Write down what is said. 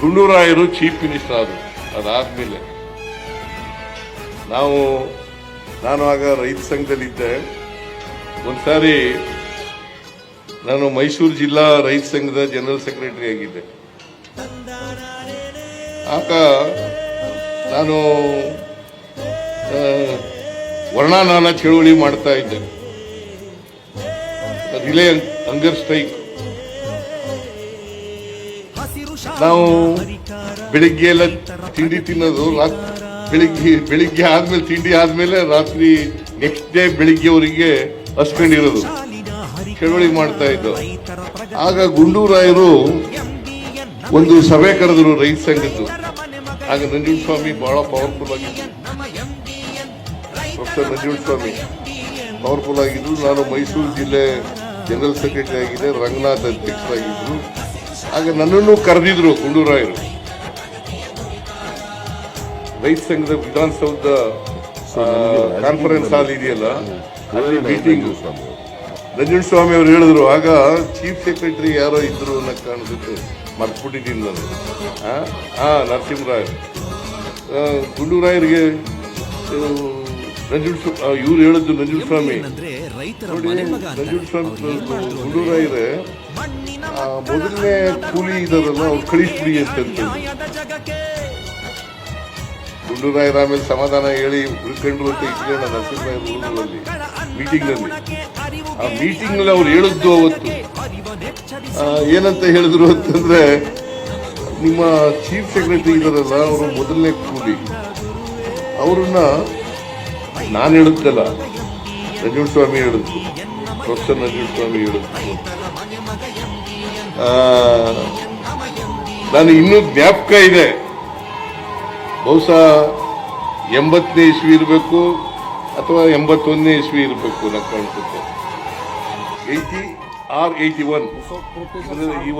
ಗುಂಡೂರಾಯರು chief minister ಆದರು. ಅದಾದ್ಮೇಲೆ ನಾನು ಆಗ ರೈತ ಸಂಘದಲ್ಲಿದ್ದೆ. ಒಂದ್ಸಾರಿ ನಾನು ಮೈಸೂರು ಜಿಲ್ಲಾ ರೈತ ಸಂಘದ ಜನರಲ್ ಸೆಕ್ರೆಟರಿ ಆಗಿದ್ದೆ. ಆಗ ನಾನು ವರ್ಣನಾನ ಚಳುವಳಿ ಮಾಡ್ತಾ ಇದ್ದೆ. ರಿಲೇ ಹಂಗರ್ ಸ್ಟ್ರೈಕ್. ನಾವು ಬೆಳಿಗ್ಗೆ ಎಲ್ಲ ತಿಂಡಿ ತಿನ್ನೋದು, ಬೆಳಿಗ್ಗೆ ಆದ್ಮೇಲೆ ತಿಂಡಿ ಆದ್ಮೇಲೆ ರಾತ್ರಿ ನೆಕ್ಸ್ಟ್ ಡೇ ಬೆಳಿಗ್ಗೆವರೆಗೆ ಹಸ್ಕೊಂಡಿರೋದು, ಚಳವಳಿ ಮಾಡ್ತಾ ಇದ್ದು. ಆಗ ಗುಂಡೂರಾಯರು ಒಂದು ಸಭೆ ಕರೆದ್ರು ರೈತ ಸಂಘದ್ದು. ಆಗ ನಂಜುಂಡಸ್ವಾಮಿ ಬಹಳ ಪವರ್ಫುಲ್ ಆಗಿದ್ರು, ಪ್ರೊಫೆಸರ್ ನಂಜುಂಡಸ್ವಾಮಿ ಪವರ್ಫುಲ್ ಆಗಿದ್ರು. ನಾನು ಮೈಸೂರು ಜಿಲ್ಲೆ ಜನರಲ್ ಸೆಕ್ರೆಟರಿ ಆಗಿದೆ, ರಂಗನಾಥ್ ಅಧ್ಯಕ್ಷರಾಗಿದ್ರು. ಆಗ ನನ್ನನ್ನು ಕರೆದಿದ್ರು ಗುಂಡೂರಾಯರು. ರೈತ ಸಂಘದ ವಿಧಾನಸೌಧ ಕಾನ್ಫರೆನ್ಸ್ ಹಾಲ್ ಇದೆಯಲ್ಲ, ಅಲ್ಲಿ ಮೀಟಿಂಗ್. ನಂಜುಂಡಸ್ವಾಮಿ ಅವರು ಹೇಳಿದ್ರು, ಆಗ ಚೀಫ್ ಸೆಕ್ರೆಟರಿ ಯಾರೋ ಇದ್ರು ಅನ್ನೋ ಕಾರಣಕ್ಕೆ ಮರ್ತ್ಬಿಟ್ಟಿದ್ದೀನಿ ನಾನು. ನರಸಿಂಹರಾಯ್ ಗುಂಡೂರಾಯರಿಗೆ ಇವ್ರು ಹೇಳಿದ್ದು ನಂಜುಂಡಸ್ವಾಮಿ ನೋಡಿ, ನಂಜುಂಡಸ್ವಾಮಿ ಗುಂಡೂರಾಯರೇ ಮೊದಲನೇ ಕೂಲಿ ಇದಾರಲ್ಲ ಅವ್ರು ಕಳಿಸ್ಬಿಡಿ ಅಂತ ಗುಂಡೂರಾಯರ ಆಮೇಲೆ ಸಮಾಧಾನ ಹೇಳಿ ಉಳ್ಕೊಂಡ್ರು ಅಂತ ಇಟ್ಕೊಂಡ ನರಸಿಂಹರಾಯರಲ್ಲಿ ಮೀಟಿಂಗ್ನಲ್ಲಿ. ಆ ಮೀಟಿಂಗ್ನಲ್ಲಿ ಅವ್ರು ಹೇಳಿದ್ದು ಅವತ್ತು ಏನಂತ ಹೇಳಿದ್ರು ಅಂತಂದ್ರೆ, ನಿಮ್ಮ ಚೀಫ್ ಸೆಕ್ರೆಟರಿ ಇದಾರಲ್ಲ ಅವರು ಮೊದಲನೇ ಕೂಲಿ, ಅವ್ರನ್ನ ನಾನು ಹೇಳಿದ್ದಲ್ಲ, ನಂಜುಂಡಸ್ವಾಮಿ ಹೇಳಿದ್ರು, ಪ್ರೊಫೆಸರ್ ನಂಜುಂಡಸ್ವಾಮಿ ಹೇಳಿದ್ರು. ನಾನು ಇನ್ನೂ ಜ್ಞಾಪಕ ಇದೆ, ಬಹುಶಃ 80ನೇ ಇಸ್ವಿ ಇರಬೇಕು ಅಥವಾ 81ನೇ ಇಸ್ವಿ ಇರಬೇಕು ನನಗೆ ಕಾಣಿಸುತ್ತೆ. 80 or 81 ಈ